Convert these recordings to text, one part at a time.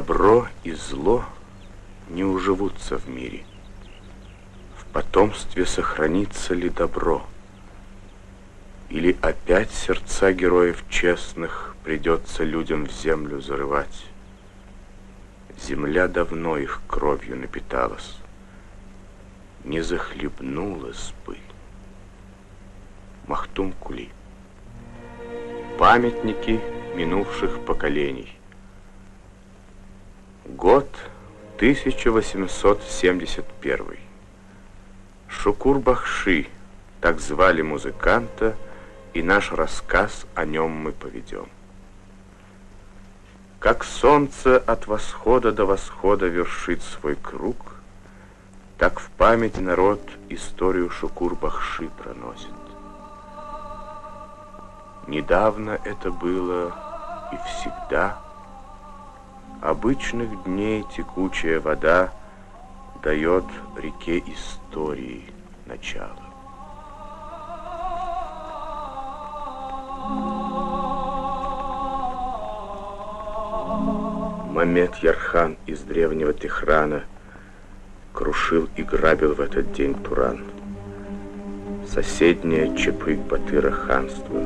Добро и зло не уживутся в мире. В потомстве сохранится ли добро? Или опять сердца героев честных придется людям в землю зарывать? Земля давно их кровью напиталась, не захлебнулась бы. Махтум Кули. Памятники минувших поколений. Год 1871. Шукур-Бахши, так звали музыканта, и наш рассказ о нем мы поведем. Как солнце от восхода до восхода вершит свой круг, так в памяти народ историю Шукур-Бахши проносит. Недавно это было и всегда. Обычных дней текучая вода дает реке истории начало. Мамед Ярхан из древнего Техрана крушил и грабил в этот день Туран. Соседнее Чепык-Батыра ханство.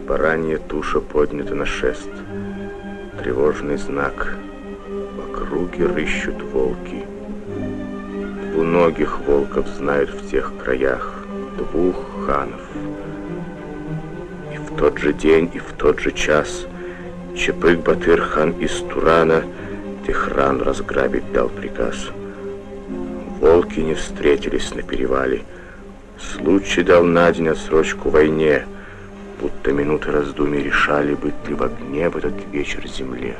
Баранья туша поднята на шест. Тревожный знак. В округе рыщут волки. Двуногих волков знают в тех краях, двух ханов. И в тот же день, и в тот же час Чепык-Батыр хан из Турана Техран разграбить дал приказ. Волки не встретились на перевале. Случай дал на день отсрочку войне, будто минуты раздумий решали, быть ли в огне в этот вечер земле.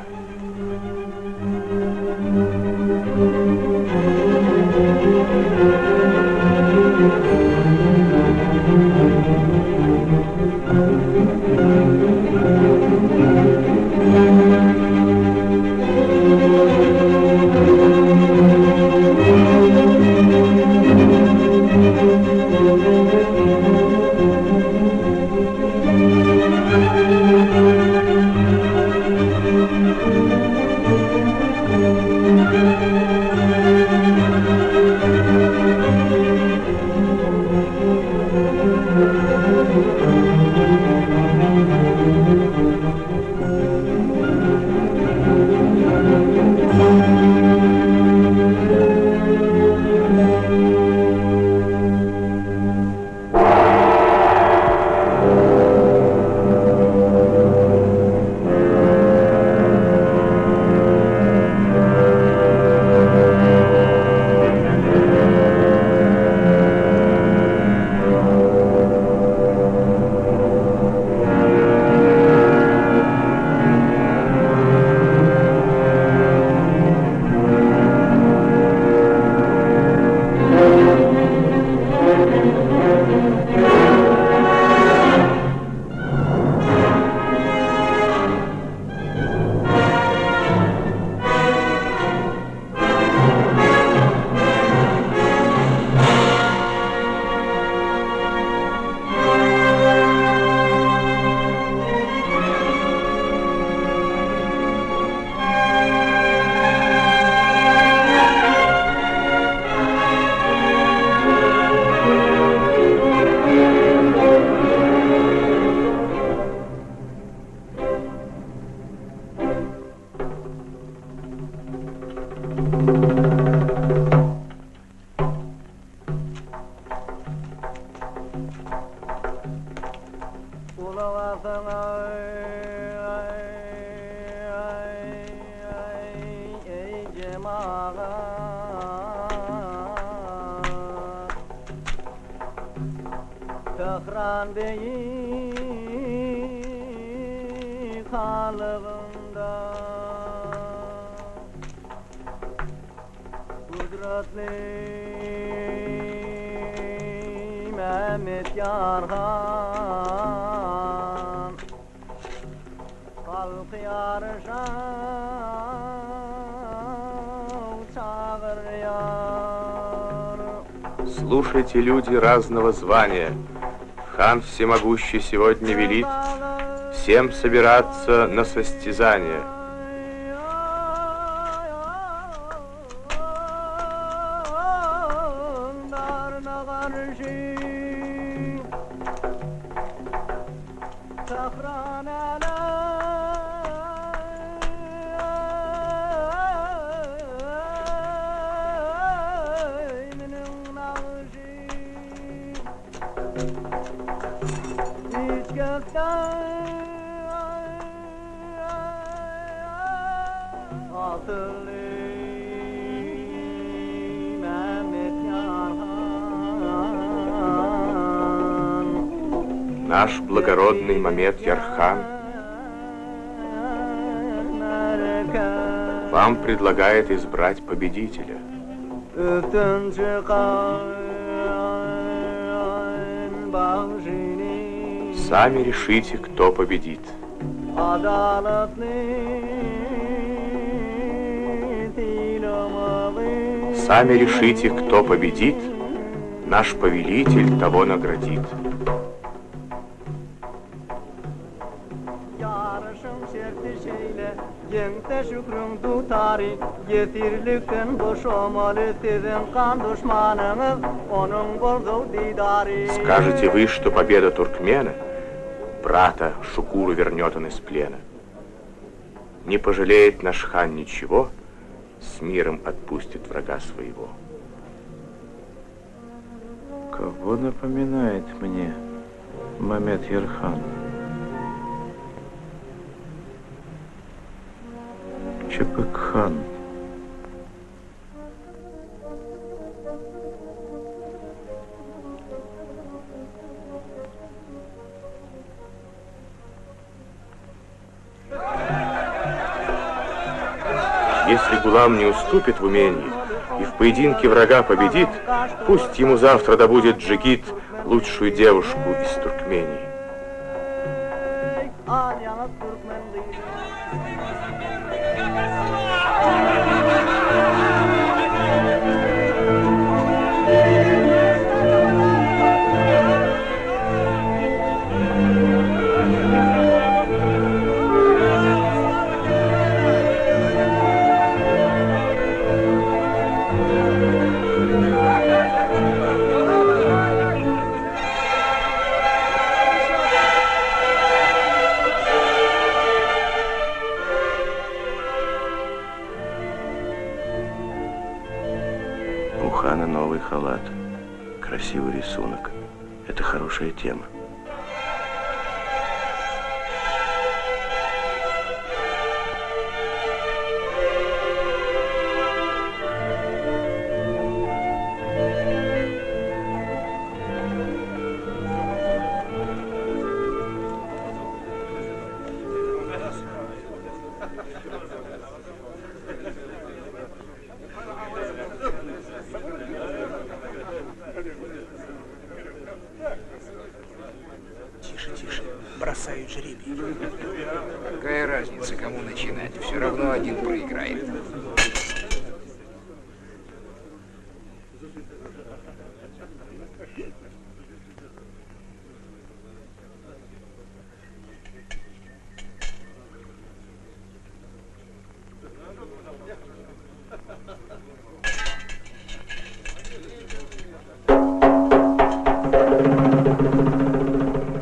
Tehran beyik halığında kudretli Mehmet Yarhan halkı yarışa çağırıyor. Слушайте, люди разного звания. Хан всемогущий сегодня велит всем собираться на состязание. Наш благородный Мамед Ярхан вам предлагает избрать победителя. Сами решите, кто победит. Сами решите, кто победит. Наш повелитель того наградит. Скажете вы, что победа туркмена, брата Шукуру вернет он из плена. Не пожалеет наш хан ничего, с миром отпустит врага своего. Кого напоминает мне Мамед Ярхан? Чепык-хан. Если Гулам не уступит в умении и в поединке врага победит, пусть ему завтра добудет джигит лучшую девушку из Туркмении. У хана новый халат, красивый рисунок. Это хорошая тема. Бросают жребий. Какая разница, кому начинать? Все равно один проиграет.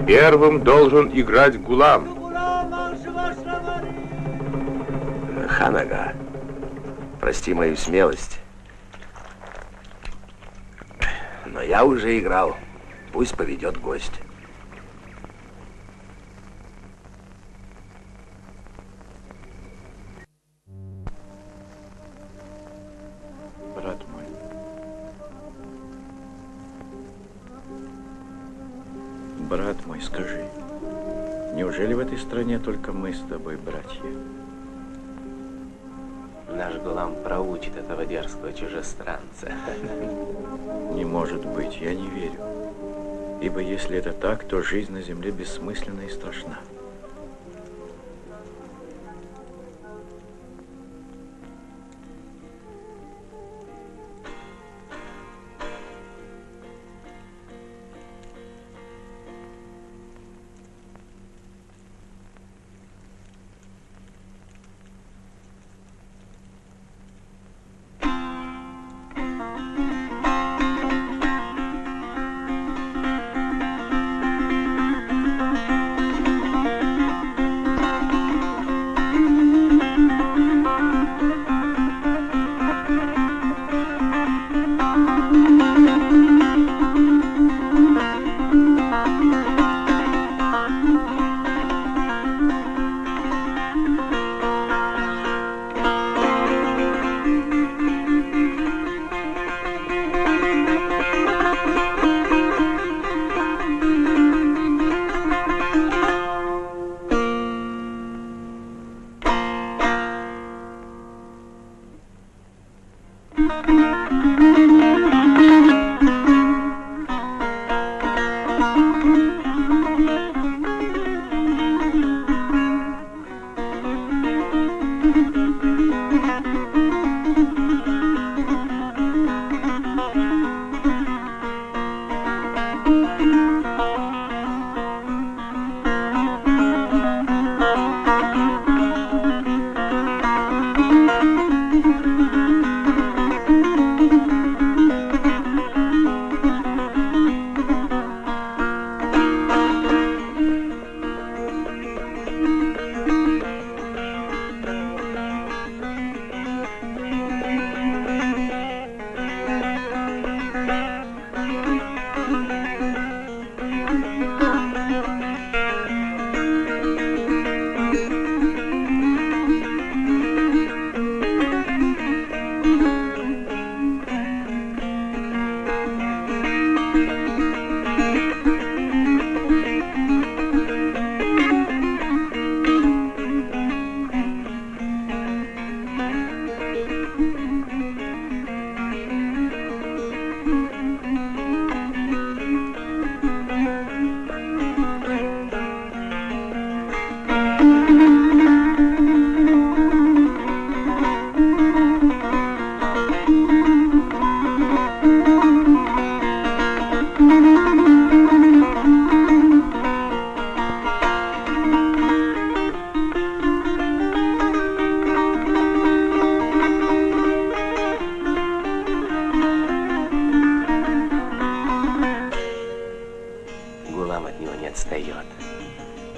Первым должен играть Гулам. Хан-ага, прости мою смелость, но я уже играл. Пусть поведет гость. Брат мой, брат мой, скажи, неужели в этой стране только мы с тобой братья? Наш Гулам проучит этого дерзкого чужестранца. Не может быть, я не верю. Ибо если это так, то жизнь на земле бессмысленна и страшна.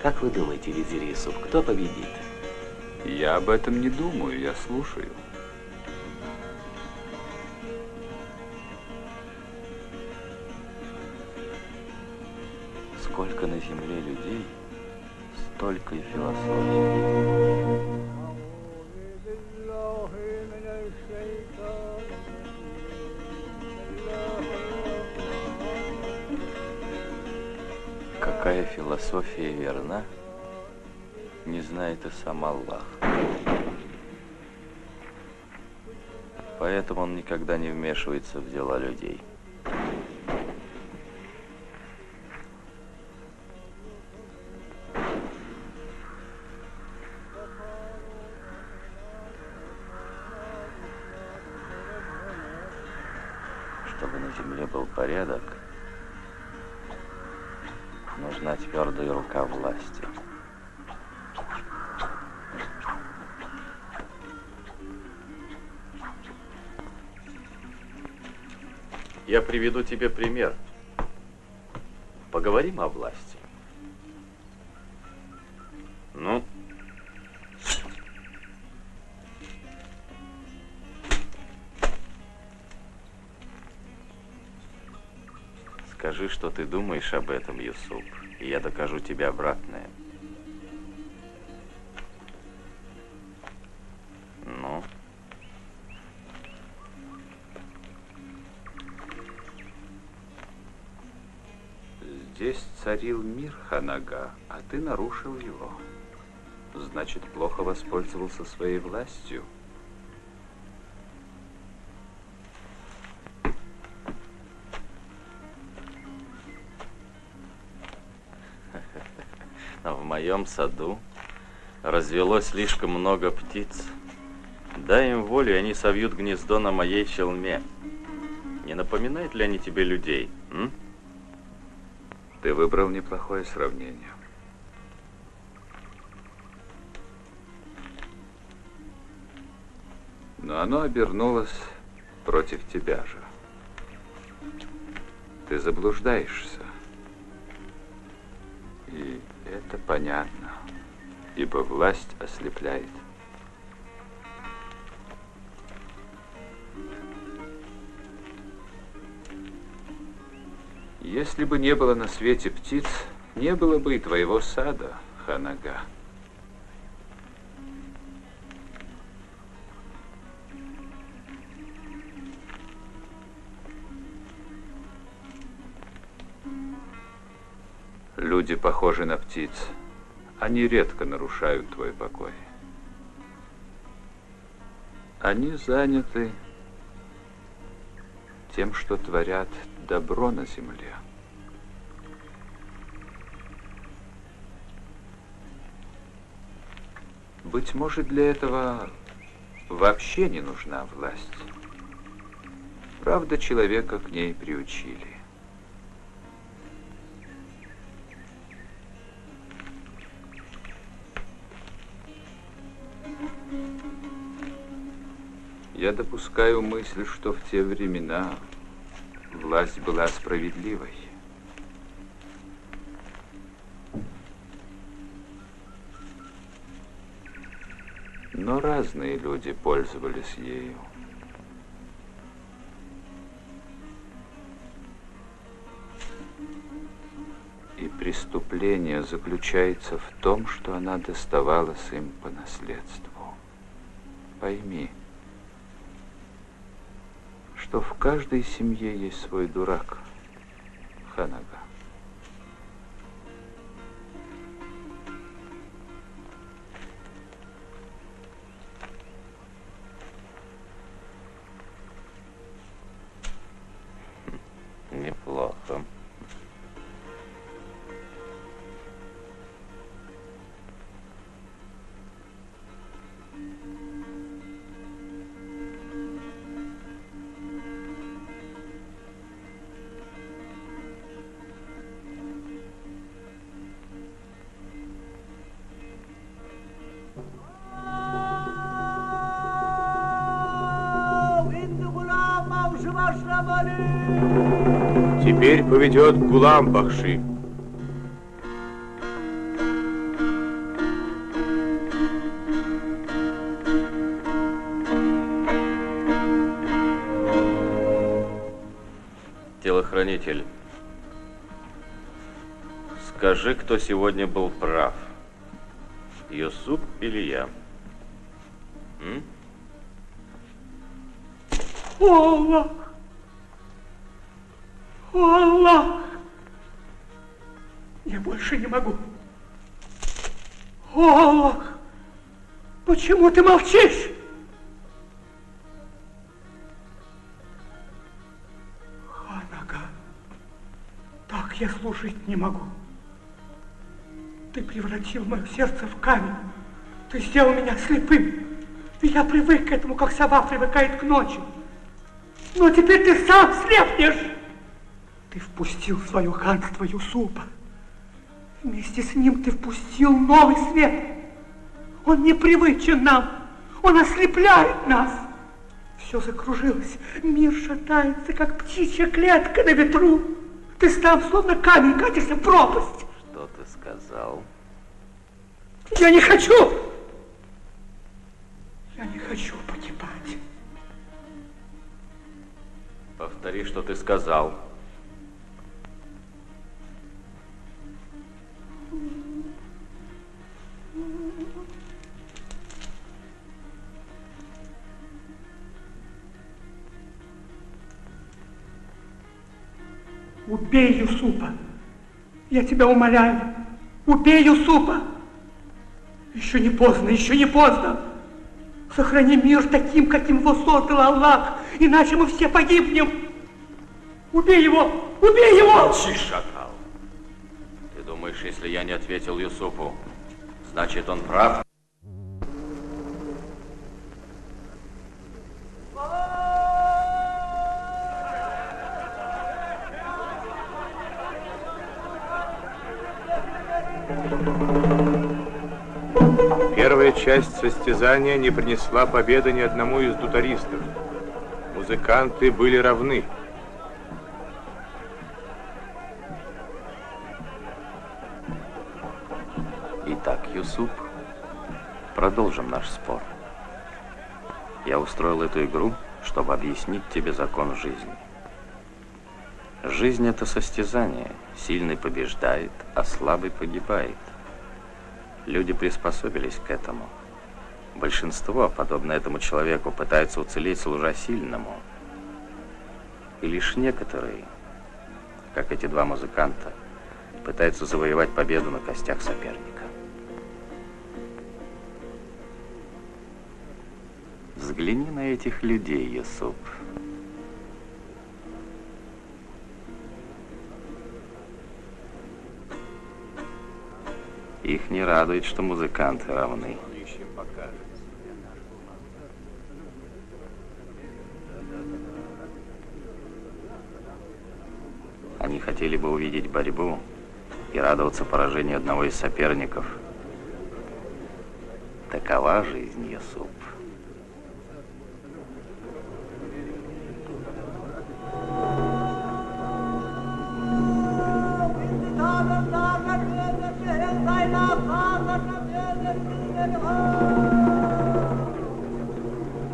Как вы думаете, визирь Юсуф, кто победит? Я об этом не думаю, я слушаю. Сколько на земле людей, столько и философии. Какая философия верна, не знает и сам Аллах. Поэтому он никогда не вмешивается в дела людей. Чтобы на земле был порядок, нужна твердая рука власти. Я приведу тебе пример. Поговорим о власти. Ну? Скажи, что ты думаешь об этом, Юсуп, и я докажу тебе обратное. Ну? Здесь царил мир, Ханага, а ты нарушил его. Значит, плохо воспользовался своей властью. В моем саду развелось слишком много птиц. Дай им волю, и они совьют гнездо на моей челме. Не напоминают ли они тебе людей? Ты выбрал неплохое сравнение. Но оно обернулось против тебя же. Ты заблуждаешься. И это понятно, ибо власть ослепляет. Если бы не было на свете птиц, не было бы и твоего сада, Ханага. Люди похожи на птиц. Они редко нарушают твой покой. Они заняты тем, что творят добро на земле. Быть может, для этого вообще не нужна власть. Правда, человека к ней приучили. Я допускаю мысль, что в те времена власть была справедливой. Но разные люди пользовались ею. И преступление заключается в том, что она доставалась им по наследству. Пойми, что в каждой семье есть свой дурак, Ханага. Неплохо. Теперь поведет Гулам Бахши. Телохранитель, скажи, кто сегодня был прав, Юсуп или я? О, Аллах! О, Аллах! Я больше не могу. О, Аллах! Почему ты молчишь? Ханага, так я служить не могу. Ты превратил мое сердце в камень. Ты сделал меня слепым. И я привык к этому, как сова привыкает к ночи. Но теперь ты сам слепнешь. Ты впустил в свое ханство Юсупа. Вместе с ним ты впустил новый свет. Он непривычен нам. Он ослепляет нас. Все закружилось. Мир шатается, как птичья клетка на ветру. Ты сам, словно камень, катишься в пропасть. Что ты сказал? Я не хочу. Я не хочу погибать. Повтори, что ты сказал. Убей Юсупа. Я тебя умоляю. Убей Юсупа. Еще не поздно, еще не поздно. Сохрани мир таким, каким его создал Аллах, иначе мы все погибнем. Убей его! Убей его! Молчи, шакал. Ты думаешь, если я не ответил Юсупу, значит, он прав? Первая часть состязания не принесла победы ни одному из дутаристов. Музыканты были равны. Итак, Юсуп, продолжим наш спор. Я устроил эту игру, чтобы объяснить тебе закон жизни. Жизнь — это состязание. Сильный побеждает, а слабый погибает. Люди приспособились к этому. Большинство, подобно этому человеку, пытаются уцелеть, служа сильному. И лишь некоторые, как эти два музыканта, пытаются завоевать победу на костях соперника. Взгляни на этих людей, Юсуп. Их не радует, что музыканты равны. Они хотели бы увидеть борьбу и радоваться поражению одного из соперников. Такова жизнь, Юсуп.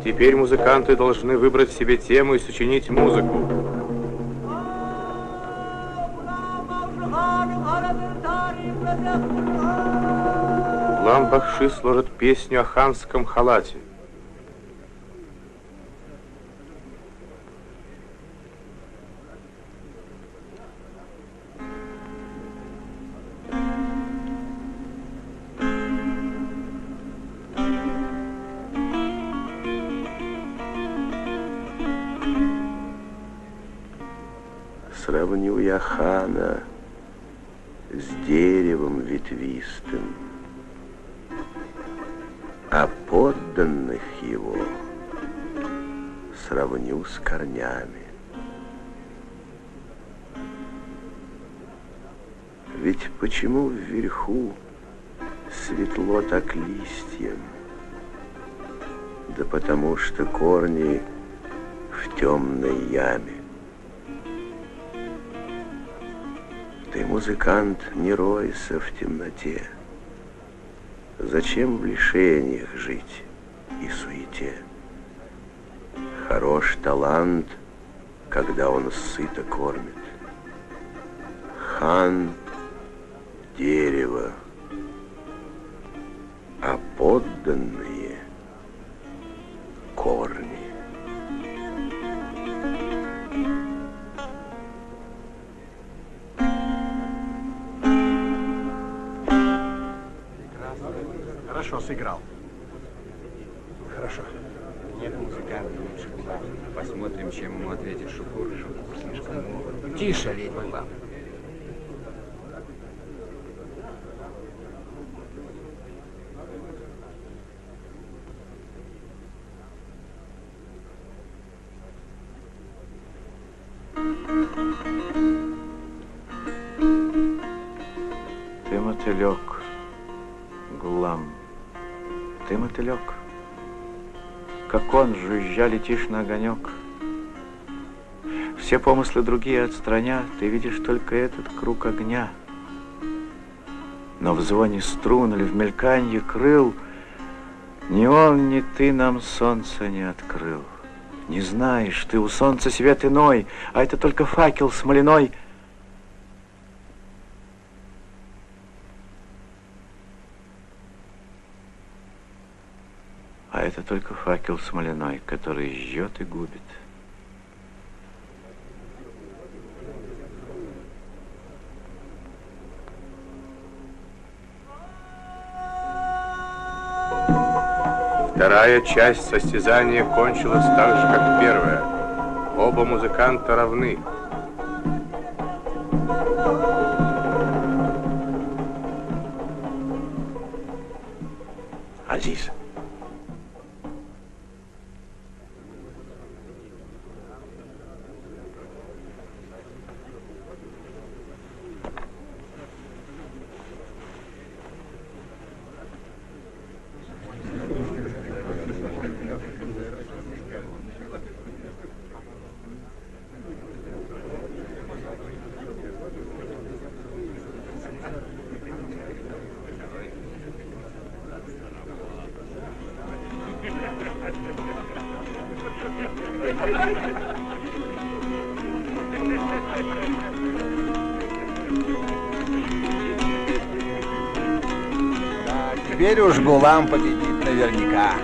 Теперь музыканты должны выбрать себе тему и сочинить музыку. Гулам-бахши сложит песню о ханском халате. Сравню я хана с деревом ветвистым, а подданных его сравню с корнями. Ведь почему вверху светло так листьям? Да потому что корни в темной яме. Ты, музыкант, не ройся в темноте. Зачем в лишениях жить и суете? Хорош талант, когда он сыто кормит. Хан — дерево, а подданные — корни. Хорошо сыграл. Хорошо. Нет музыканта лучше. Посмотрим, чем ему ответит Шукур. Слишком много. Тише, лень была. Ты мотылек, Гулам, ты мотылек. Как он, жужжа, летишь на огонек. Все помыслы другие отстраня, ты видишь только этот круг огня. Но в звоне струн или в мельканье крыл ни он, ни ты нам солнце не открыл. Не знаешь, ты у солнца свет иной, а это только факел смоляной. А это только факел смоляной, который жжет и губит. Вторая часть состязания кончилась так же, как первая. Оба музыканта равны. Азиз. Теперь уж Гулам победит наверняка.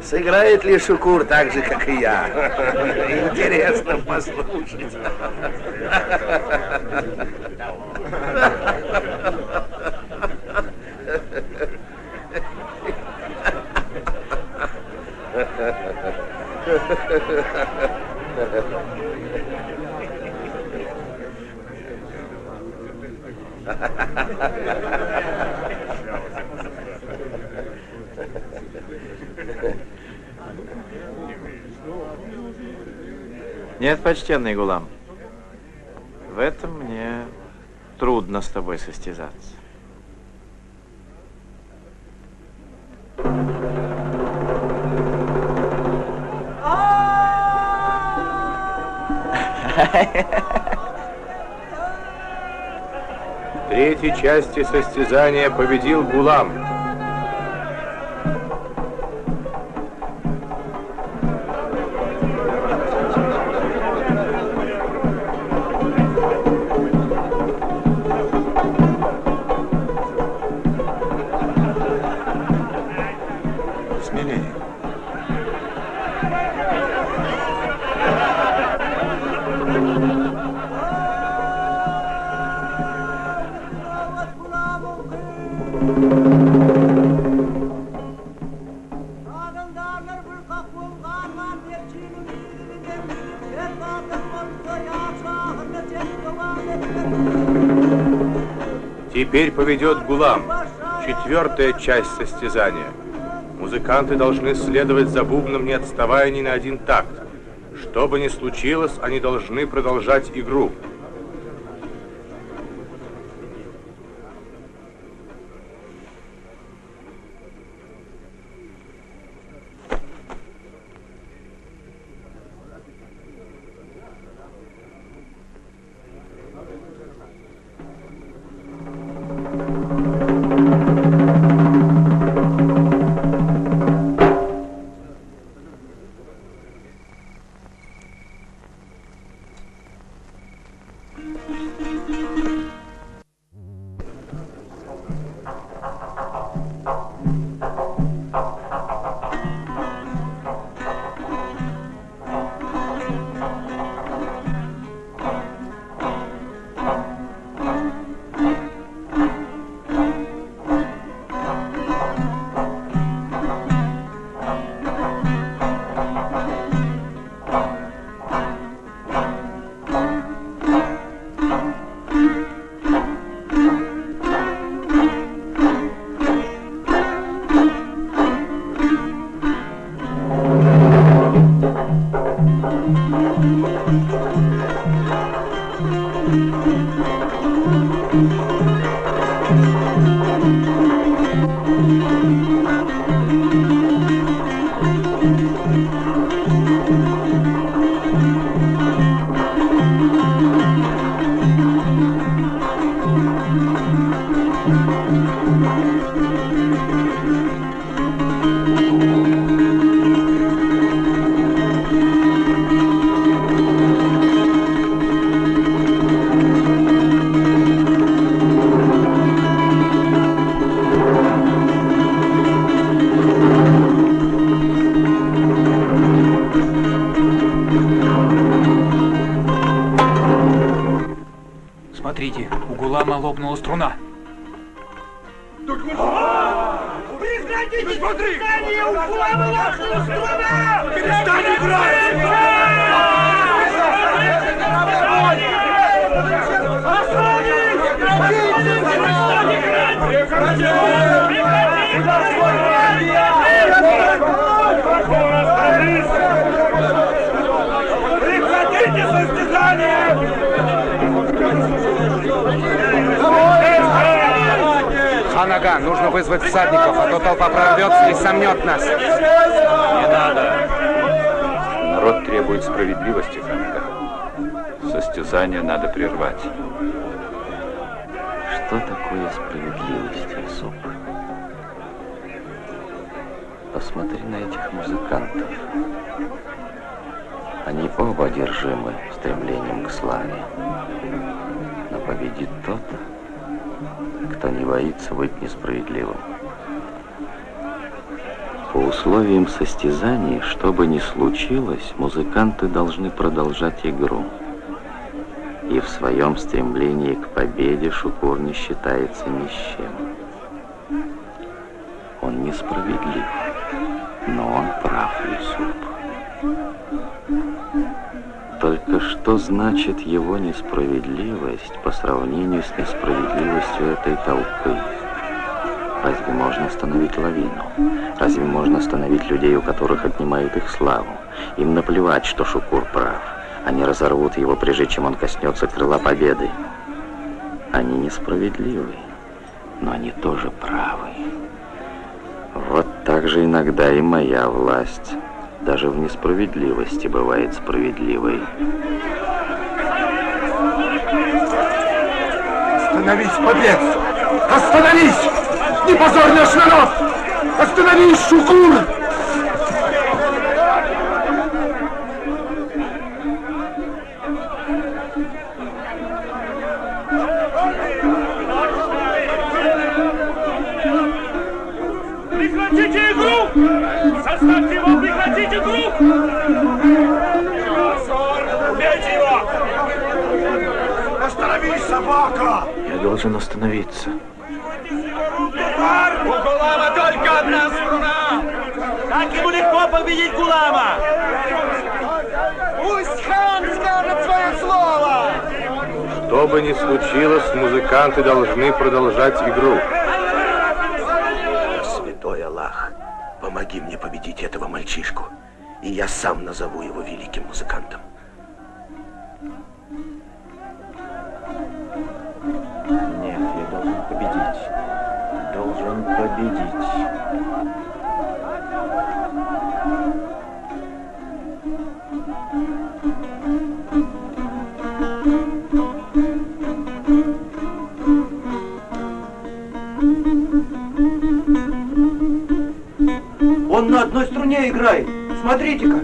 Сыграет ли Шукур так же, как и я? Интересно послушать. Нет, почтенный Гулам, в этом мне трудно с тобой состязаться. В третьей части состязания победил Гулам. Смелее. Теперь поведет Гулам. Четвертая часть состязания. Музыканты должны следовать за бубном, не отставая ни на один такт. Что бы ни случилось, они должны продолжать игру. Смотрите, у Гулама лопнула струна. Прекратите! Смотри! У Гулама лопнула струна! Перестань играть! Прекратите состязание! Хан-ага, нужно вызвать всадников, а то толпа прорвется и сомнет нас. Не надо. Народ требует справедливости, Хан-ага. Состязание надо прервать. Что такое справедливость, Юсуп? Посмотри на этих музыкантов. Они оба одержимы стремлением к славе. Но победит тот, кто не боится быть несправедливым. Условием состязания, что бы ни случилось, музыканты должны продолжать игру. И в своем стремлении к победе Шукур не считается ни с чем. Он несправедлив, но он прав, Юсуп. Только что значит его несправедливость по сравнению с несправедливостью этой толпы? Разве можно остановить лавину? Разве можно остановить людей, у которых отнимают их славу? Им наплевать, что Шукур прав. Они разорвут его, прежде чем он коснется крыла победы. Они несправедливы, но они тоже правы. Вот так же иногда и моя власть, даже в несправедливости, бывает справедливой. Остановись, подлец! Остановись! Не позорь наш народ! Остановись, Шукур! Прекратите игру! Составьте его, прекратите игру! Убейте его! Остановись, собака! Я должен остановиться. У Гулама только одна струна! Как ему легко победить Гулама! Пусть хан скажет свое слово! Что бы ни случилось, музыканты должны продолжать игру. Святой Аллах, помоги мне победить этого мальчишку, и я сам назову его великим музыкантом. Нет, я должен победить. Должен победить. Он на одной струне играет. Смотрите-ка.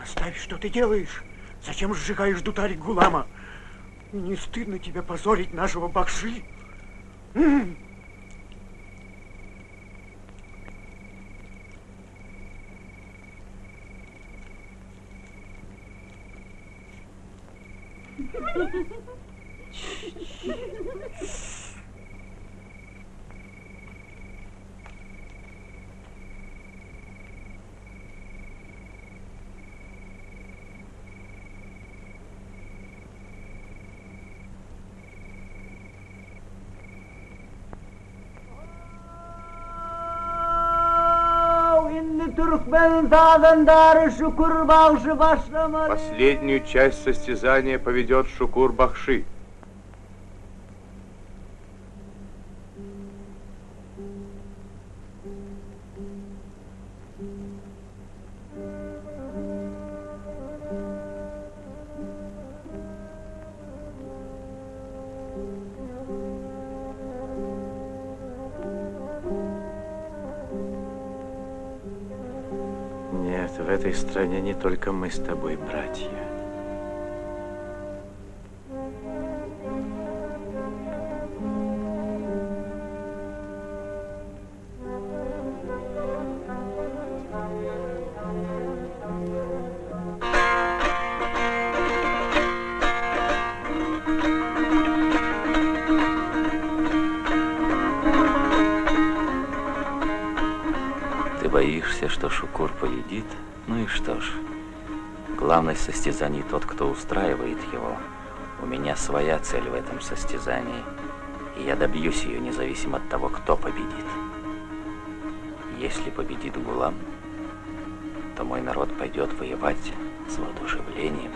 Оставь, что ты делаешь? Зачем сжигаешь дутарь Гулама? Не стыдно тебе позорить нашего Бахши? Последнюю часть состязания поведет Шукур Бахши. Нет, в этой стране не только мы с тобой, братья. боишься, что Шукур победит? Ну и что ж. Главное в состязании тот, кто устраивает его. У меня своя цель в этом состязании. И я добьюсь ее, независимо от того, кто победит. Если победит Гулам, то мой народ пойдет воевать с воодушевлением.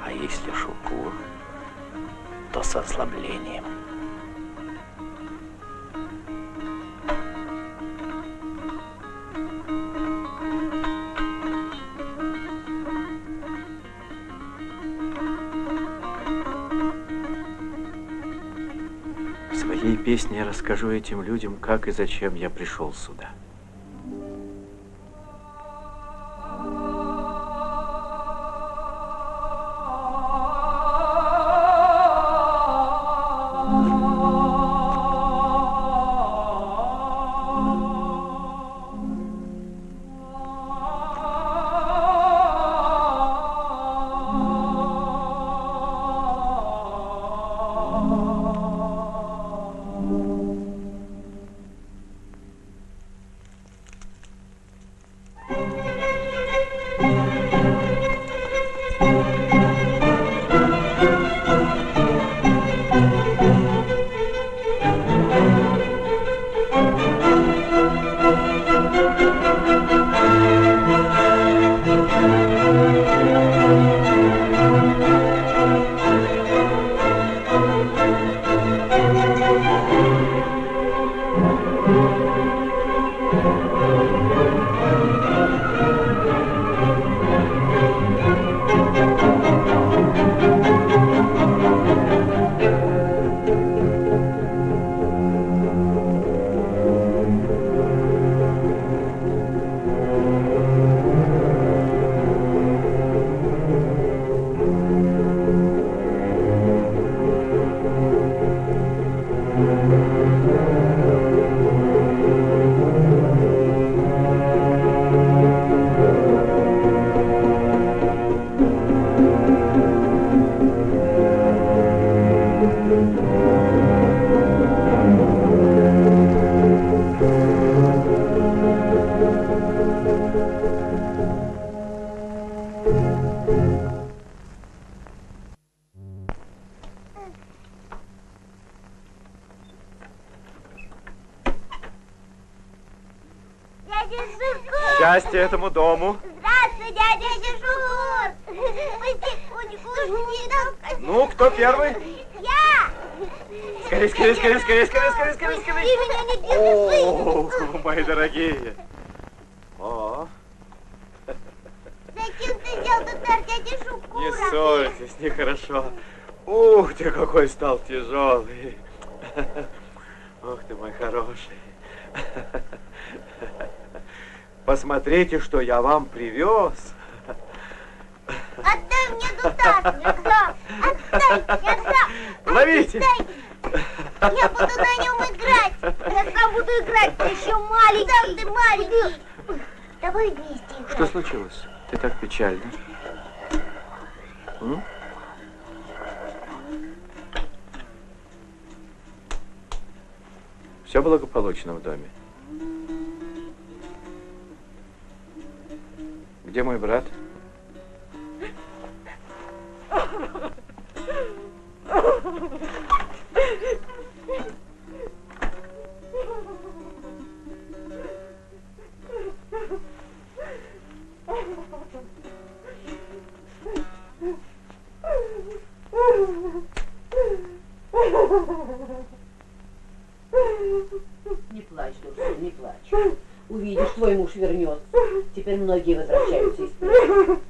А если Шукур, то с ослаблением. В своей песне я расскажу этим людям, как и зачем я пришел сюда. Счастье этому дому. Здравствуй, дядя Шур. Потихоньку. Ну, кто первый? Я. Скорее, скорее, скорее, скорее, скорее, скорее, скорее, скорее. Ты меня не держи. О, мои дорогие. О. Зачем ты взял тутар дядя Шукура? Не ссорьтесь, нехорошо. Ух ты, какой стал тяжелый. Ух ты, мой хороший. Посмотрите, что я вам привез. Отдай мне тутар, не отдам. Отдай, не отдам. Ловите. Отдай. Я буду на нем играть. Я сам буду играть, ты еще маленький. Сам ты маленький. Давай вместе играть. Что случилось? Ты так печально. Все благополучно в доме. Где мой брат? Не плачь, Дурсун, не плачь. Увидишь, твой муж вернется. Теперь многие возвращаются из плена.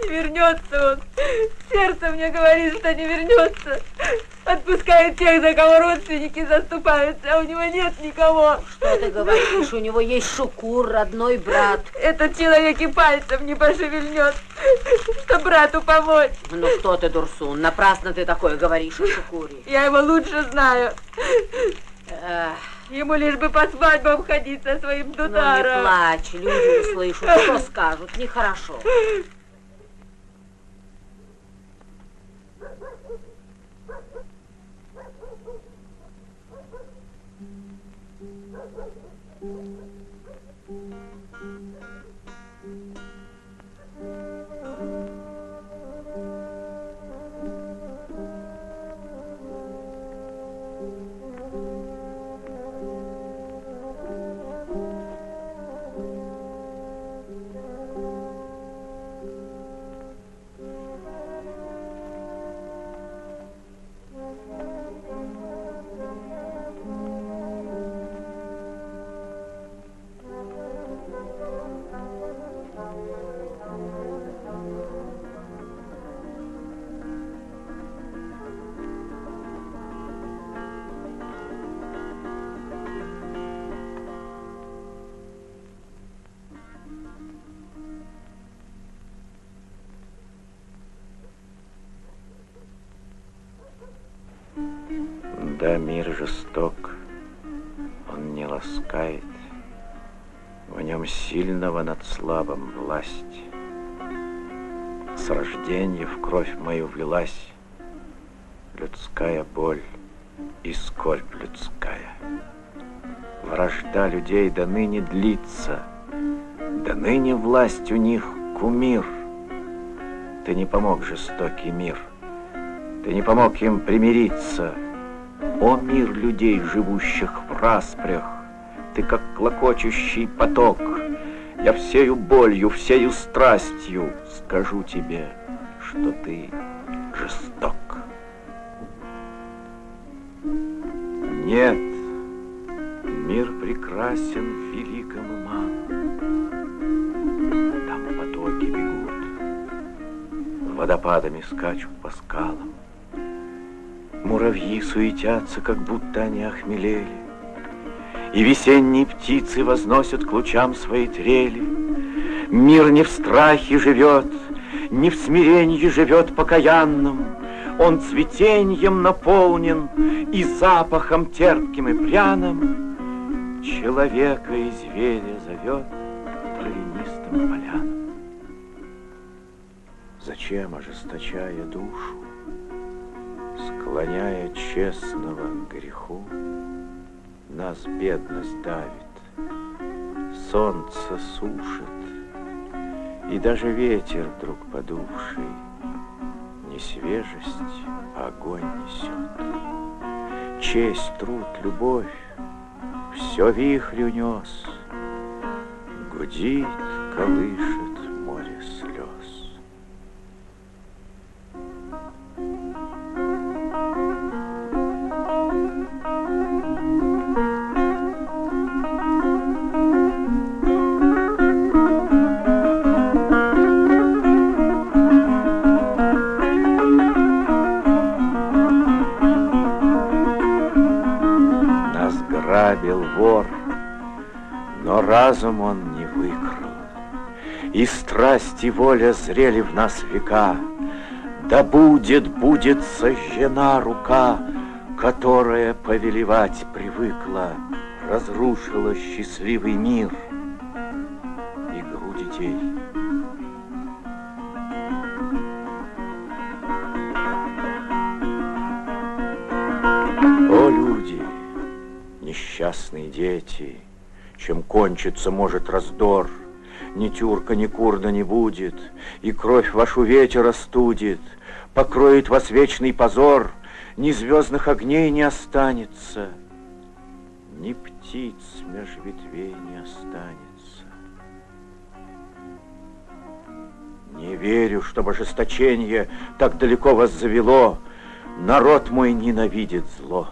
Не вернется он. Сердце мне говорит, что не вернется. Отпускает тех, за кого родственники заступаются, а у него нет никого. Что ты говоришь? У него есть Шукур, родной брат. Этот человек и пальцем не пошевельнет, что брату помочь. Ну кто ты, Дурсун? Напрасно ты такое говоришь о Шукуре. Я его лучше знаю. Ему лишь бы по свадьбам ходить со своим Дударом. Ну не плачь, люди услышат, что скажут, нехорошо. Когда мир жесток, он не ласкает, в нем сильного над слабым власть. С рождения в кровь мою влилась людская боль и скорбь людская. Вражда людей до ныне длится, до ныне власть у них кумир. Ты не помог, жестокий мир, ты не помог им примириться. О, мир людей, живущих в распрях, ты как клокочущий поток. Я всею болью, всею страстью скажу тебе, что ты жесток. Нет, мир прекрасен в великом и малом. Там потоки бегут, водопадами скачут по скалам. Муравьи суетятся, как будто они охмелели, и весенние птицы возносят к лучам свои трели. Мир не в страхе живет, не в смирении живет покаянным. Он цветеньем наполнен и запахом терпким и пряным. Человека и зверя зовет травянистым полянам. Зачем, ожесточая душу, склоняя честного к греху, нас бедность давит, солнце сушит, и даже ветер, вдруг подувший, не свежесть, а огонь несет. Честь, труд, любовь, все вихрь унес, гудит, колышет море слез. Грабил вор, но разум он не выкрал, и страсть и воля зрели в нас века. Да будет сожжена рука, которая повелевать привыкла, разрушила счастливый мир, игру детей. О, люди! Несчастные дети, чем кончится может раздор, ни тюрка, ни курда не будет, и кровь вашу ветер остудит, покроет вас вечный позор, ни звездных огней не останется, ни птиц меж ветвей не останется. Не верю, чтобы ожесточение так далеко вас завело, народ мой ненавидит зло.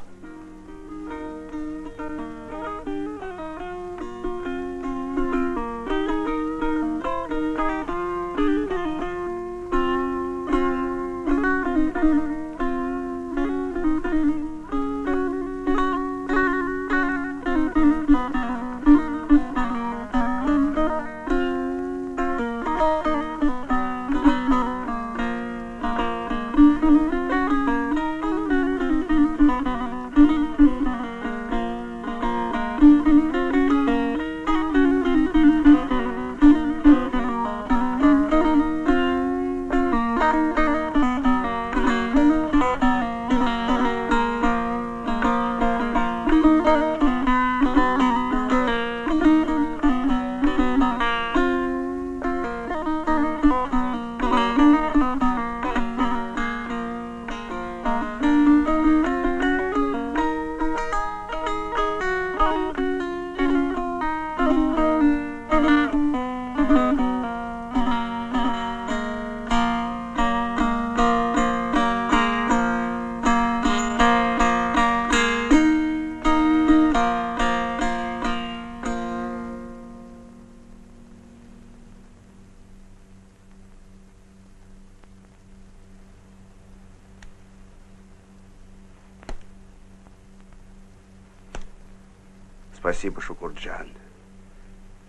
Спасибо, Шукурджан.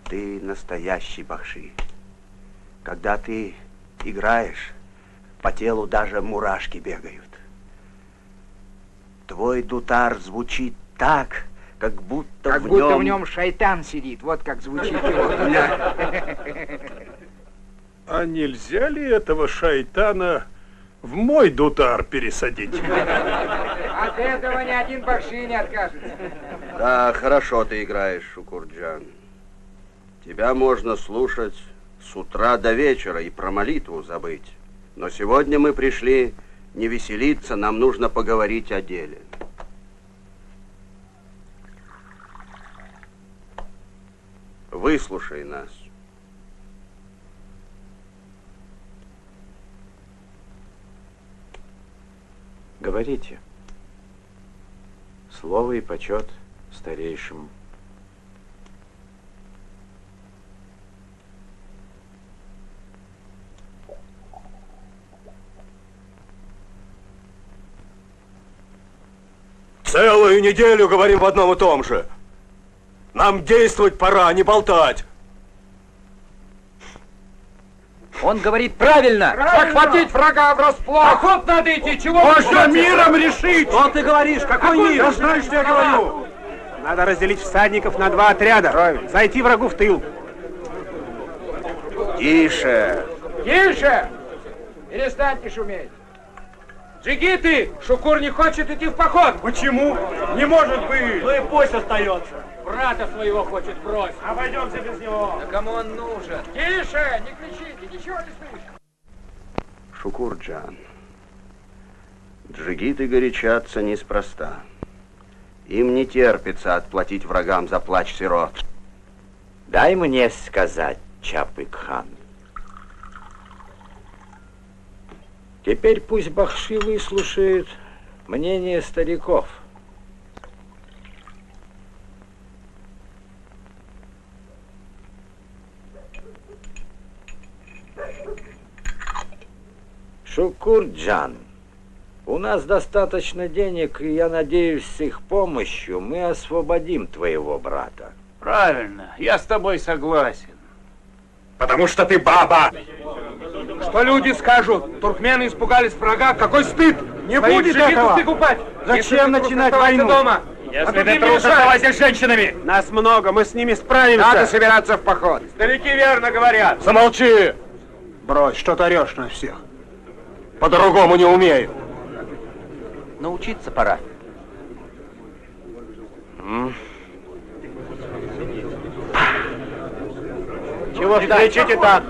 Ты настоящий бахши. Когда ты играешь, по телу даже мурашки бегают. Твой дутар звучит так, как будто как будто в нем шайтан сидит. Вот как звучит его дутар. А нельзя ли этого шайтана в мой дутар пересадить? От этого ни один бахши не откажется. Да, хорошо ты играешь, Шукурджан. Тебя можно слушать с утра до вечера и про молитву забыть. Но сегодня мы пришли не веселиться, нам нужно поговорить о деле. Выслушай нас. Говорите. Слово и почет старейшему. Целую неделю говорим в одном и том же. Нам действовать пора, а не болтать. Он говорит правильно. Захватить врага врасплох. Охот надо идти. Чего? Можно миром решить. Что ты говоришь? Какой мир? Я знаю, что я говорю. Надо разделить всадников на 2 отряда. Правильно. Зайти врагу в тыл. Тише. Тише! Перестаньте шуметь. Джигиты! Шукур не хочет идти в поход. Почему? Не может быть. Ну и пусть остается. Брата своего хочет бросить. Обойдемся без него. Да кому он нужен? Тише! Не кричите, ничего не слышно. Шукурджан, джигиты горячатся неспроста. Им не терпится отплатить врагам за плач сирот. Дай мне сказать, Чапык-хан. Теперь пусть бахши выслушают мнение стариков. Шукурджан, у нас достаточно денег, и я надеюсь, с их помощью мы освободим твоего брата. Правильно, я с тобой согласен. Потому что ты баба. Что люди скажут? Туркмены испугались врага. Какой стыд! Не будет этого! Прикупать. Зачем начинать войну? Дома. Если ты трус, оставайся с женщинами. Нас много, мы с ними справимся. Надо собираться в поход. Старики верно говорят. Замолчи! Брось, что ты орешь на всех. По-другому не умею. Научиться пора. Чего ж кричите так?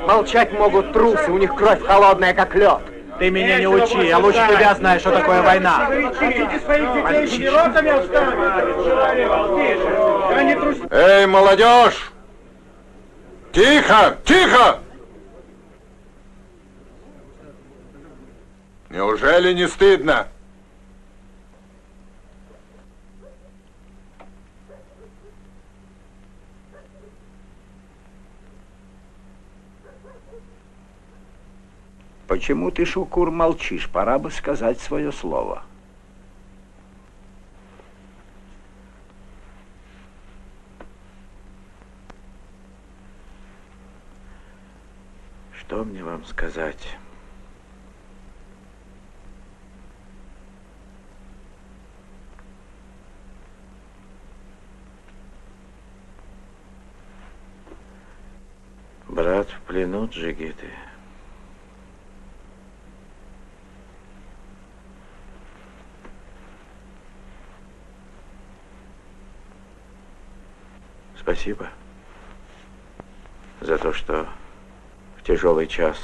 Молчать могут трусы, у них кровь холодная, как лед. Ты меня не учи, я лучше тебя знаю, что такое война. Эй, молодежь! Тихо! Тихо! Неужели не стыдно? Почему ты, Шукур, молчишь? Пора бы сказать свое слово. Что мне вам сказать? Брат в плену, джигиты. Спасибо за то, что в тяжелый час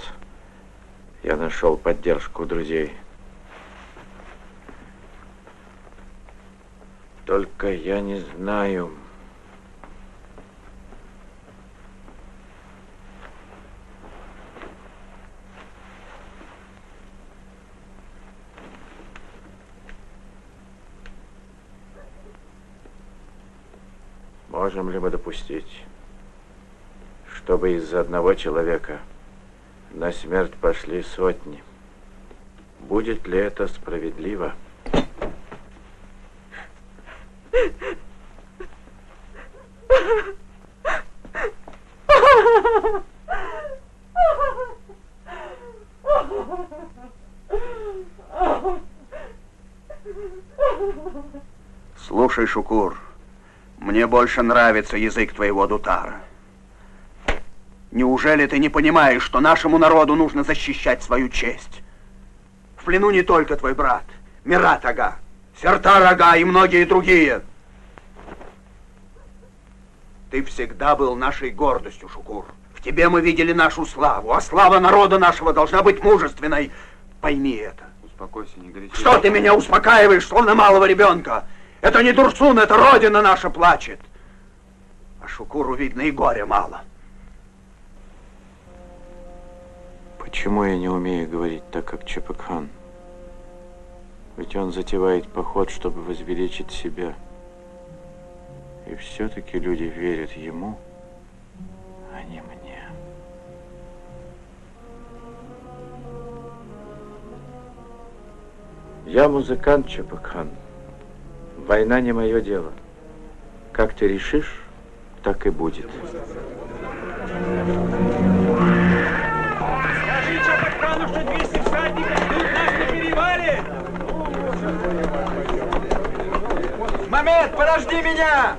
я нашел поддержку друзей. Только я не знаю... Можем ли мы допустить, чтобы из-за одного человека на смерть пошли сотни? Будет ли это справедливо? Слушай, Шукур, мне больше нравится язык твоего дутара. Неужели ты не понимаешь, что нашему народу нужно защищать свою честь? В плену не только твой брат, Мират ага, Сертар ага и многие другие. Ты всегда был нашей гордостью, Шукур. В тебе мы видели нашу славу, а слава народа нашего должна быть мужественной. Пойми это. Успокойся, не горячись. Что ты меня успокаиваешь, словно малого ребенка? Это не Дурсун, это Родина наша плачет. А Шукуру, видно, и горя мало. Почему я не умею говорить так, как Чепыкхан? Ведь он затевает поход, чтобы возвеличить себя. И все-таки люди верят ему, а не мне. Я музыкант, Чепыкхан. Война не мое дело. Как ты решишь, так и будет. Скажи Чепыкхану, что 200 всадников ждут нас на перевале! Момент, подожди меня!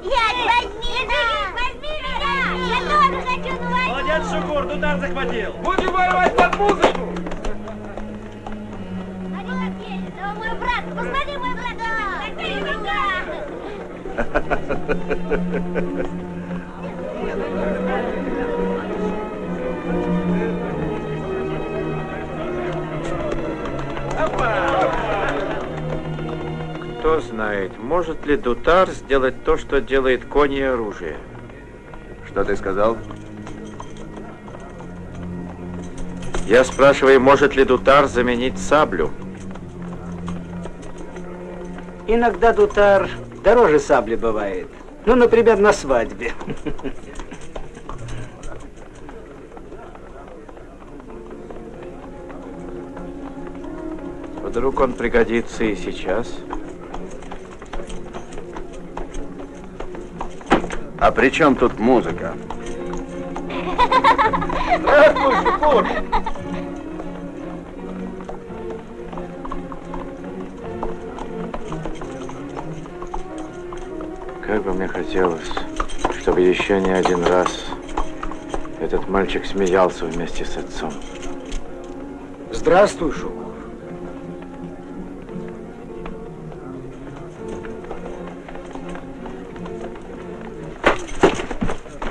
Возьми меня! Я тоже хочу на войну! Молодец, Шукур, Дутар захватил! Будем воевать под музыку! Мой брат, посмотри, мой брат! Кто знает, может ли Дутар сделать то, что делает конь и оружие? Что ты сказал? Я спрашиваю, может ли Дутар заменить саблю? Иногда Дутар дороже сабли бывает. Ну, например, на свадьбе. Вдруг он пригодится и сейчас? А при чем тут музыка? Здравствуй, Шукур! Как бы мне хотелось, чтобы еще не один раз этот мальчик смеялся вместе с отцом. Здравствуй, Шукур.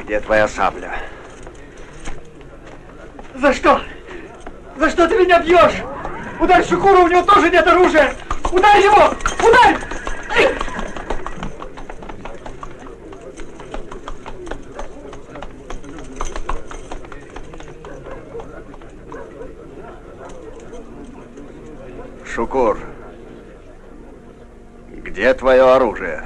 Где твоя сабля? За что? За что ты меня бьешь? Ударь Шукура, у него тоже нет оружия! Ударь его! Ударь! Шукур, где твое оружие?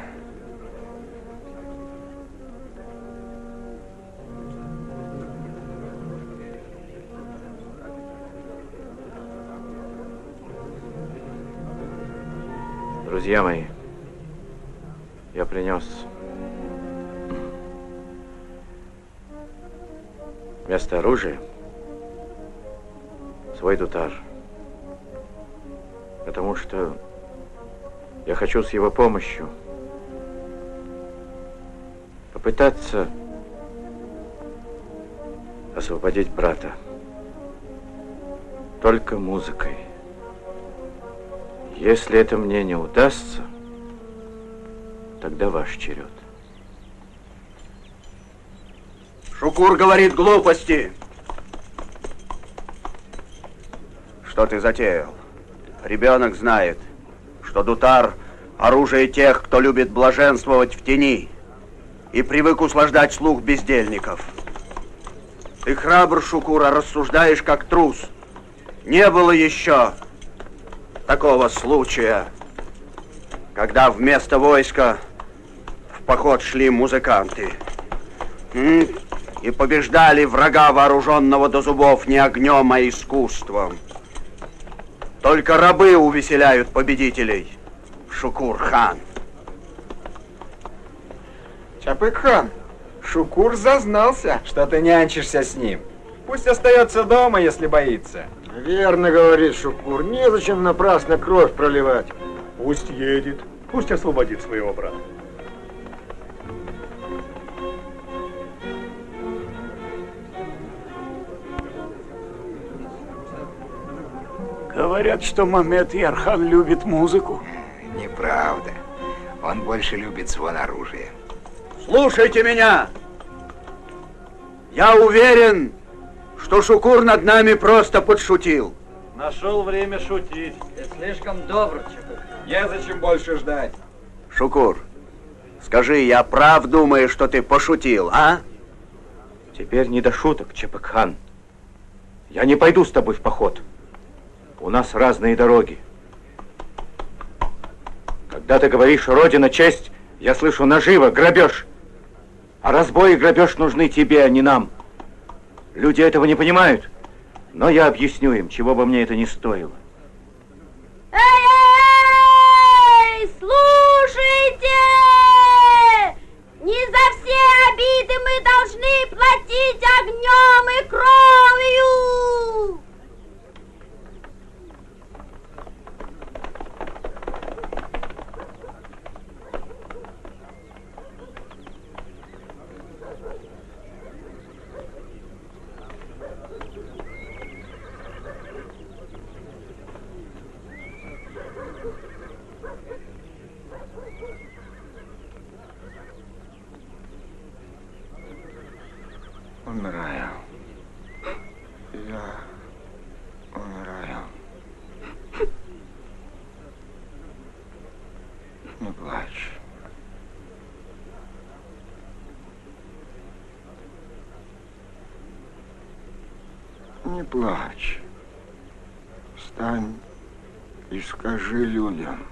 Друзья мои, я принес вместо оружия свой дутар. Потому что я хочу с его помощью попытаться освободить брата. Только музыкой. Если это мне не удастся, тогда ваш черед. Шукур говорит глупости. Что ты затеял? Ребенок знает, что дутар – оружие тех, кто любит блаженствовать в тени и привык услаждать слух бездельников. Ты храбр, Шукур, а рассуждаешь как трус. Не было еще такого случая, когда вместо войска в поход шли музыканты и побеждали врага, вооруженного до зубов не огнем, а искусством. Только рабы увеселяют победителей, Шукур-хан. Чапык-хан, Шукур зазнался, что ты нянчишься с ним. Пусть остается дома, если боится. Верно говорит Шукур, незачем напрасно кровь проливать. Пусть едет. Пусть освободит своего брата. Говорят, что Мамед Ярхан любит музыку. Неправда. Он больше любит звон оружия. Слушайте меня! Я уверен, что Шукур над нами просто подшутил. Нашел время шутить. Ты слишком добр, Чепык. Незачем больше ждать. Шукур, скажи, я прав думаю, что ты пошутил, а? Теперь не до шуток, Чепык-хан. Я не пойду с тобой в поход. У нас разные дороги. Когда ты говоришь «Родина, честь», я слышу наживо, грабеж. А разбой и грабеж нужны тебе, а не нам. Люди этого не понимают, но я объясню им, чего бы мне это ни стоило. Эй, слушайте! Не за все обиды мы должны платить огнем и кровью! Умираю. Я умираю. Не плачь. Не плачь. Встань и скажи людям.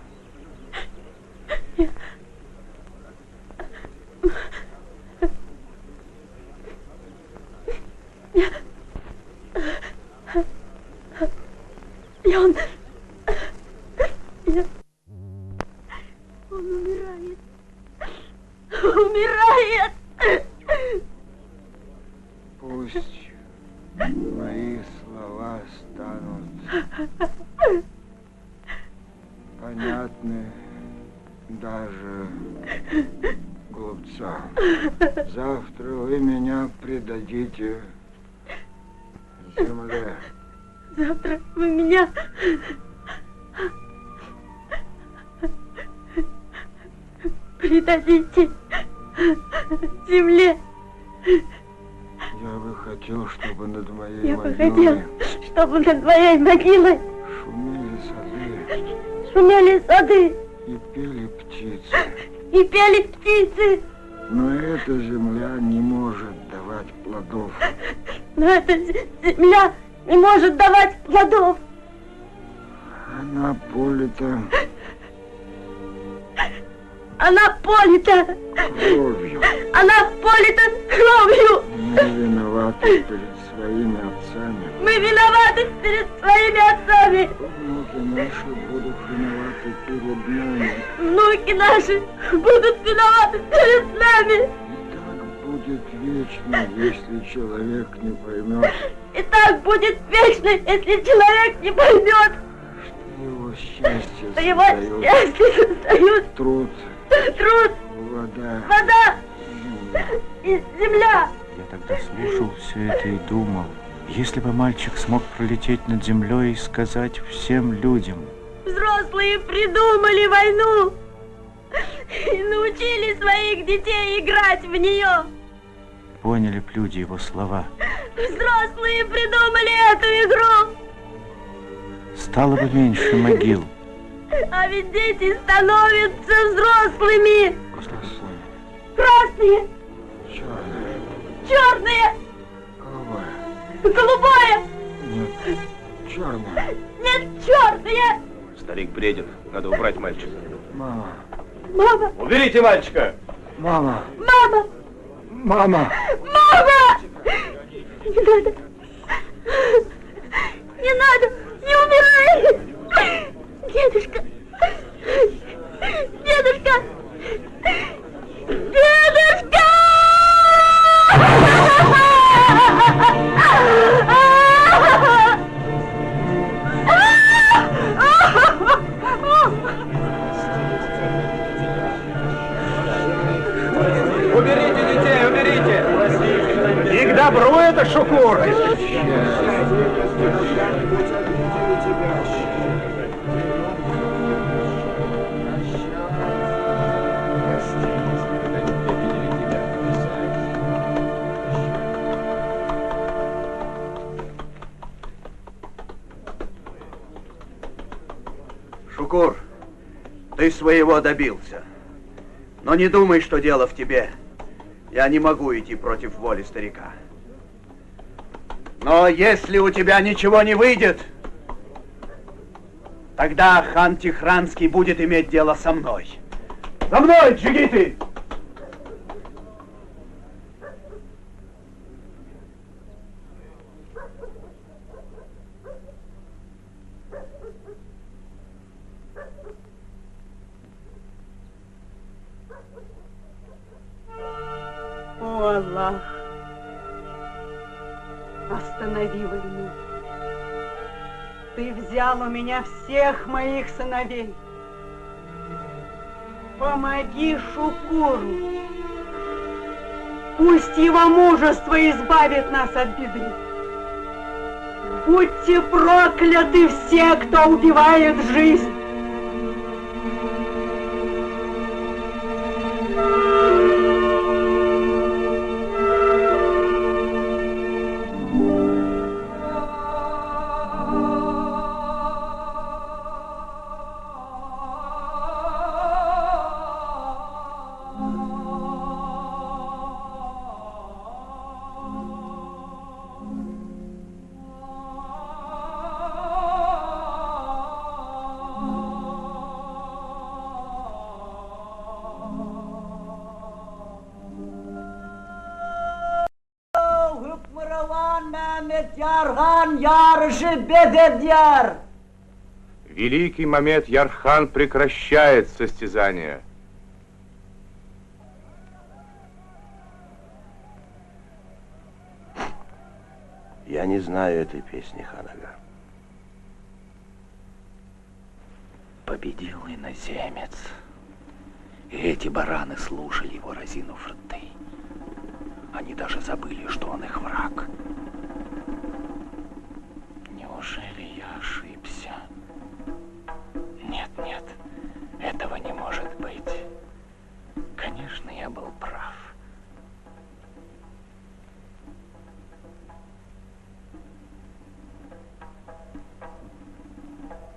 Он умирает. Умирает. Пусть мои слова станут понятны даже глупцам. Завтра вы меня предадите земле. Завтра вы меня предадите земле. Я бы хотел, чтобы над моей Я бы могилой хотел, чтобы над моей могилой шумели сады шумели сады и пели птицы. и пели птицы. Но эта земля не может давать плодов. Но эта земля не может давать плодов. Она полита кровью. Она полита кровью. Мы виноваты перед своими отцами. Мы виноваты перед своими отцами. Внуки наши будут виноваты перед нами. Внуки наши будут виноваты перед нами. И так будет вечно, если человек не поймет. И так будет вечно, если человек не поймет, Его счастье что его счастье создают труд, вода вода, и земля. Я тогда слушал все это и думал, если бы мальчик смог пролететь над землей и сказать всем людям. Взрослые придумали войну и научили своих детей играть в нее. Поняли б люди его слова. Взрослые придумали эту игру. Стало бы меньше могил. А ведь дети становятся взрослыми. Красные. Черные. Голубое. Нет, черное. Нет, черные. Старик бредит. Надо убрать мальчика. Мама. Мама. Уберите мальчика. Мама. Мама. Мама. Мама. Не надо. Не надо. Не умирай. Дедушка. Дедушка. Дедушка. Шукур, ты своего добился. Но не думай, что дело в тебе. Я не могу идти против воли старика. Но если у тебя ничего не выйдет, тогда хан Тихранский будет иметь дело со мной. За мной, джигиты! О, Аллах, останови войну. Ты взял у меня всех моих сыновей. Помоги Шукуру. Пусть его мужество избавит нас от беды. Будьте прокляты все, кто убивает жизнь. Великий Мамед Ярхан прекращает состязание. Я не знаю этой песни, хан-ага. Победил иноземец. И эти бараны слушали его, разинув рты. Они даже забыли, что он их враг. Неужели я ошибся? Нет, нет, этого не может быть. Конечно, я был прав.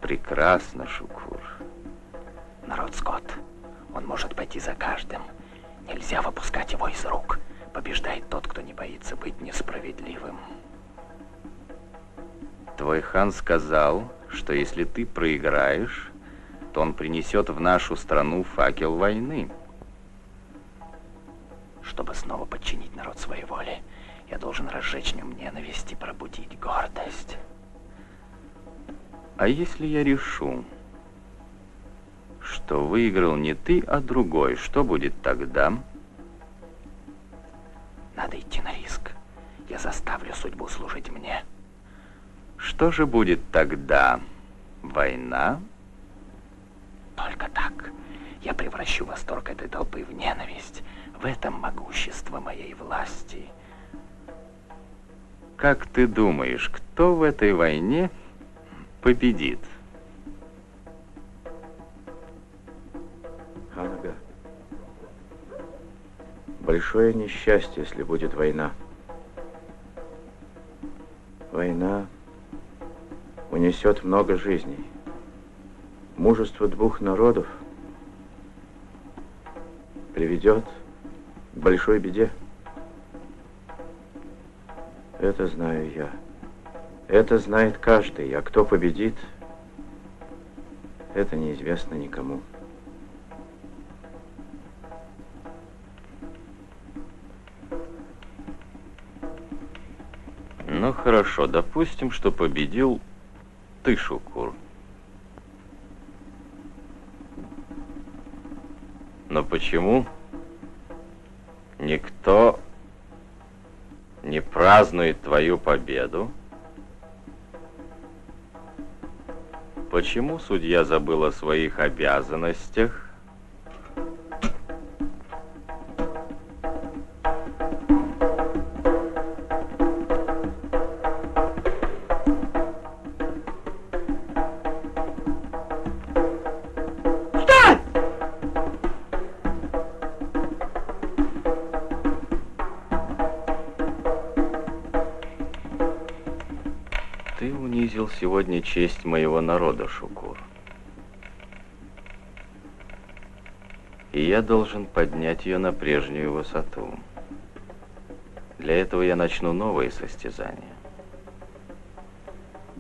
Прекрасно, Шукур. Народ скот. Он может пойти за каждым. Нельзя выпускать его из рук. Побеждает тот, кто не боится быть несправедливым. Твой хан сказал, что если ты проиграешь, то он принесет в нашу страну факел войны. Чтобы снова подчинить народ своей воле, я должен разжечь в нем ненависть и пробудить гордость. А если я решу, что выиграл не ты, а другой, что будет тогда? Надо идти на риск. Я заставлю судьбу служить мне. Что же будет тогда? Война? Только так. Я превращу восторг этой толпы в ненависть. В этом могущество моей власти. Как ты думаешь, кто в этой войне победит? Хан-ага, большое несчастье, если будет война. Война унесет много жизней. Мужество двух народов приведет к большой беде. Это знаю я. Это знает каждый, а кто победит, это неизвестно никому. Ну хорошо, допустим, что победил ты, Шукур. Но почему никто не празднует твою победу? Почему судья забыл о своих обязанностях? Ты унизил сегодня честь моего народа, Шукур. И я должен поднять ее на прежнюю высоту. Для этого я начну новые состязания.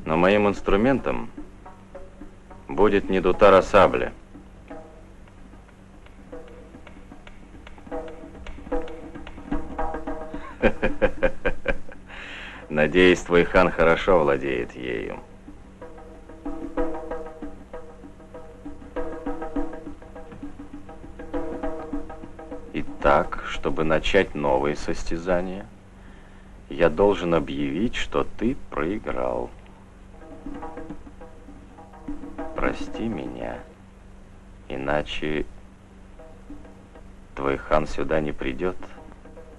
Но моим инструментом будет не дутар, а сабля. Надеюсь, твой хан хорошо владеет ею. Итак, чтобы начать новые состязания, я должен объявить, что ты проиграл. Прости меня, иначе твой хан сюда не придет.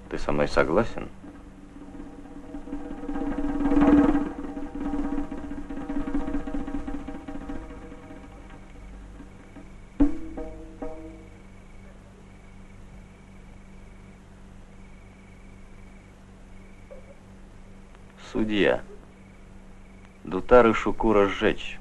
Ты со мной согласен? Судья, дутар и шукура сжечь.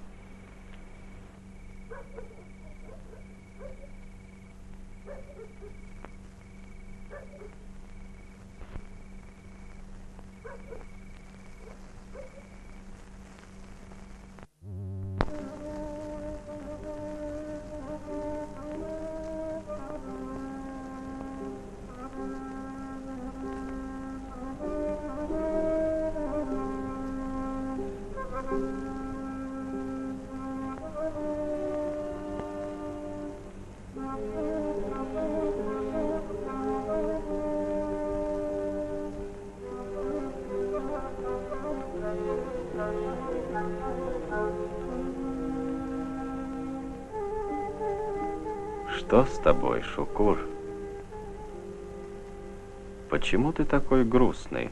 Что с тобой, Шукур? Почему ты такой грустный?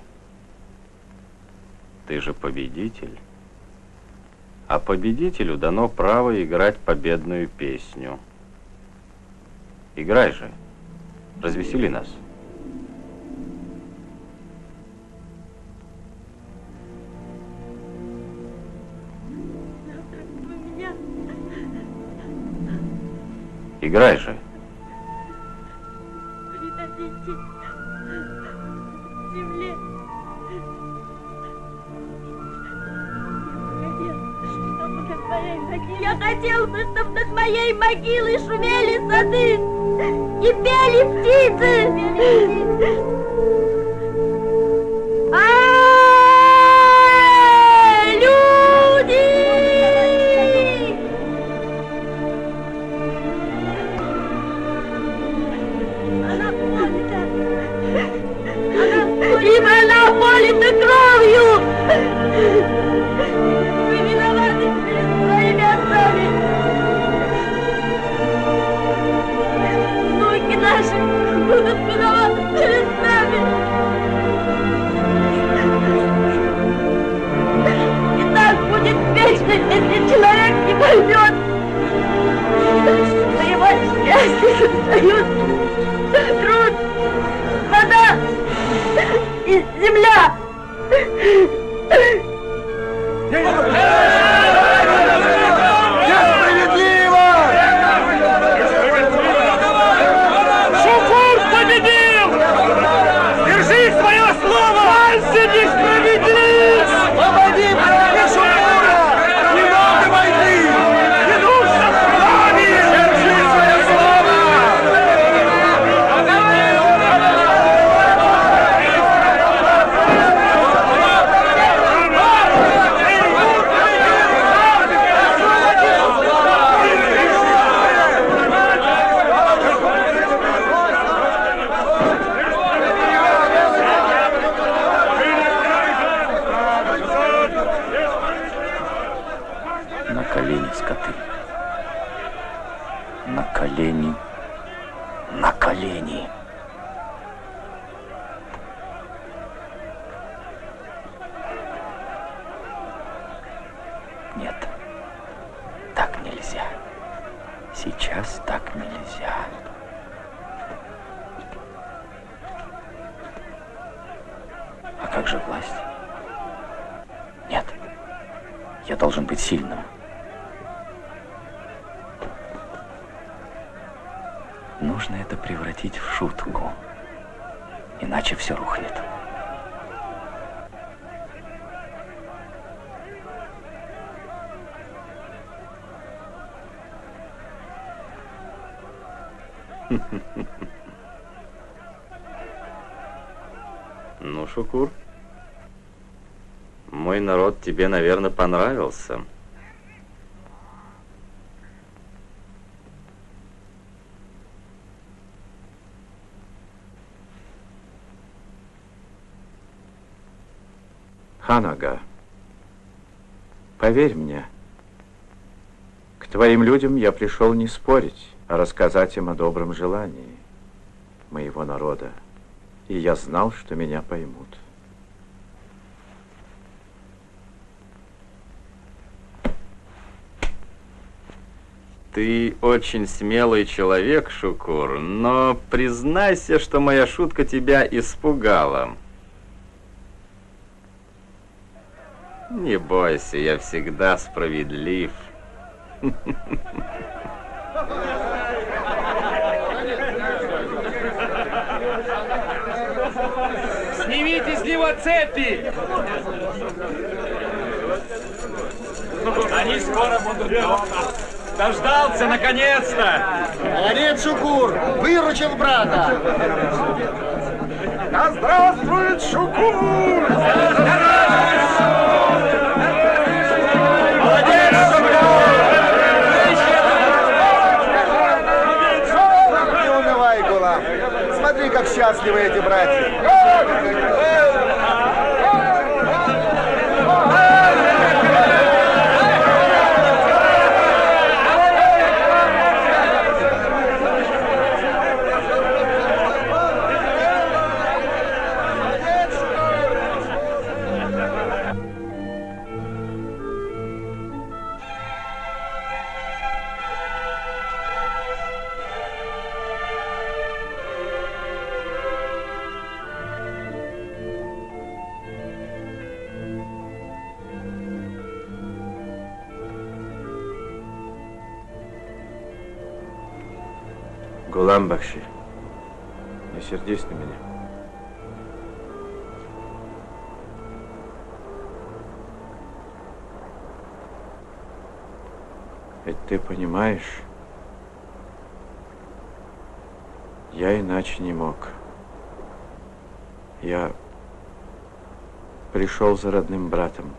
Ты же победитель. А победителю дано право играть победную песню. Играй же. Развесели нас. Играй же. Придадите земле. Я хотел бы, чтобы над моей могилой шумели сады и пели птицы. Если человек не поймет, что его счастье создают труд, вода и земля. Несправедливо! Шукур победил! Держи свое слово! Вальсе несправедлив! Освободи брата Шукура! Не надо войны! Не нужно славы! Держи свое слово! На колени, скоты. На колени. На колени. Нет, так нельзя. Сейчас так нельзя. А как же власть? Нет, я должен быть сильным. Ну, нужно это превратить в шутку, иначе все рухнет. Ну, Шукур, мой народ тебе, наверное, понравился. Хан-ага, поверь мне, к твоим людям я пришел не спорить, а рассказать им о добром желании моего народа. И я знал, что меня поймут. Ты очень смелый человек, Шукур, но признайся, что моя шутка тебя испугала. Не бойся, я всегда справедлив. Снимите с него цепи! Они скоро будут дома. Дождался, наконец-то! Молодец, Шукур! Выручил брата! Да здравствует Шукур! Молодец, Не унывай, Гулам! Смотри, как счастливы эти братья! Гулам Бахши, не сердись на меня. Ведь ты понимаешь, я иначе не мог. Я пришел за родным братом.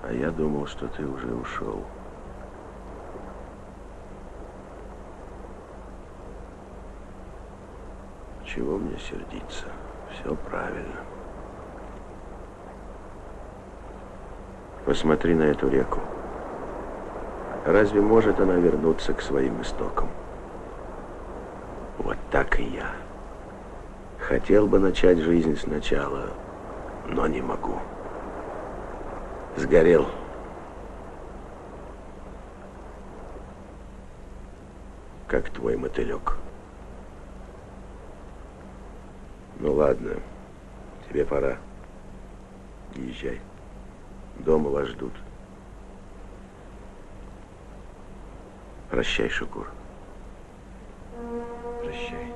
А я думал, что ты уже ушел. Чего мне сердиться? Все правильно. Посмотри на эту реку. Разве может она вернуться к своим истокам? Вот так и я. Хотел бы начать жизнь сначала, но не могу. Сгорел. Как твой мотылек. Ну ладно, тебе пора. Езжай. Дома вас ждут. Прощай, Шукур. Прощай.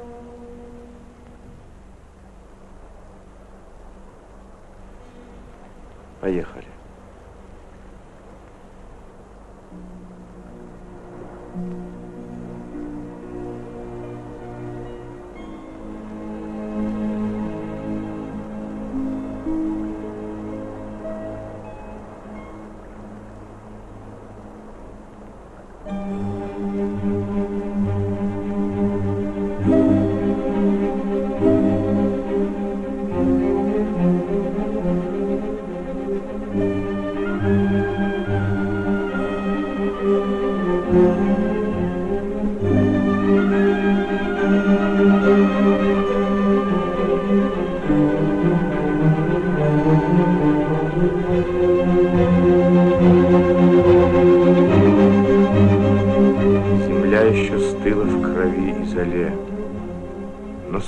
Поехали.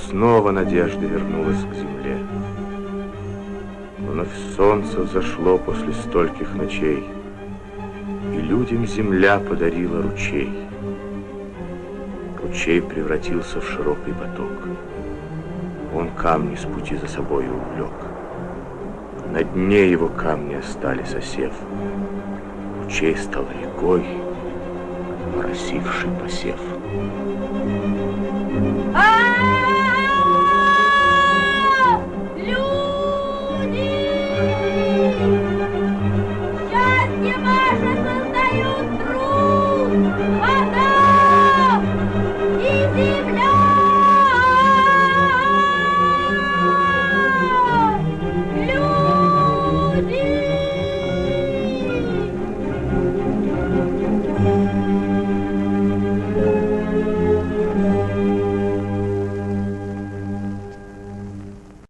Снова надежда вернулась к земле. Вновь солнце взошло после стольких ночей. Людям земля подарила ручей. Ручей превратился в широкий поток. Он камни с пути за собой увлек. На дне его камни остались осев. Ручей стал рекой, оросивший посев.